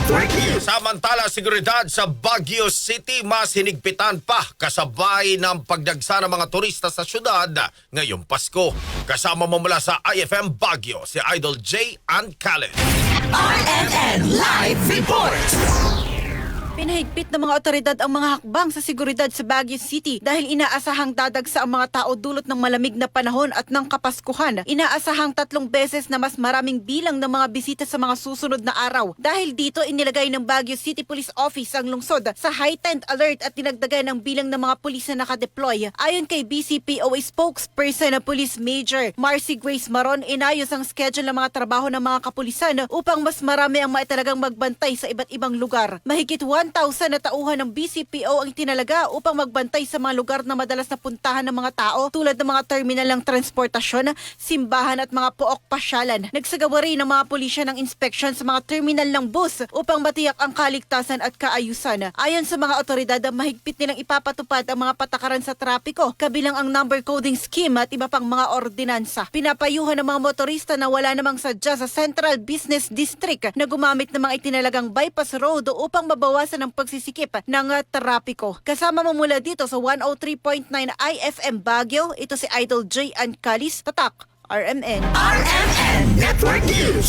Network News. Samantala, seguridad sa Baguio City mas hinigpitan pa kasabay ng pagdagsa ng mga turista sa syudad ngayong Pasko. Kasama mo mula sa IFM Baguio, si Idol J. and Khaled. RMN Live Report. Pinahigpit ng mga otoridad ang mga hakbang sa seguridad sa Baguio City dahil inaasahang dadagsa ang mga tao dulot ng malamig na panahon at ng Kapaskuhan. Inaasahang 3 beses na mas maraming bilang ng mga bisita sa mga susunod na araw. Dahil dito inilagay ng Baguio City Police Office ang lungsod sa heightened alert at dinagdagan ng bilang ng mga pulis na nakadeploy. Ayon kay BCPOA spokesperson na Police Major Marcy Grace Maron, inayos ang schedule ng mga trabaho ng mga kapulisan upang mas marami ang maitalagang magbantay sa iba't ibang lugar. Mahigit 1,000 na tauhan ng BCPO ang itinalaga upang magbantay sa mga lugar na madalas napuntahan ng mga tao tulad ng mga terminal ng transportasyon, simbahan at mga pook pasyalan. Nagsagawa rin ng mga pulisya ng inspeksyon sa mga terminal ng bus upang matiyak ang kaligtasan at kaayusan. Ayon sa mga otoridad, mahigpit nilang ipapatupad ang mga patakaran sa trapiko, kabilang ang number coding scheme at iba pang mga ordinansa. Pinapayuhan ng mga motorista na wala namang sadya sa Central Business District na gumamit ng mga itinalagang bypass road upang mabawasan ng pagsisikip ng trapiko. Kasama mo mula dito sa 103.9 IFM Baguio, ito si Idol J. and Kalis, Tatak, RMN. RMN Network News.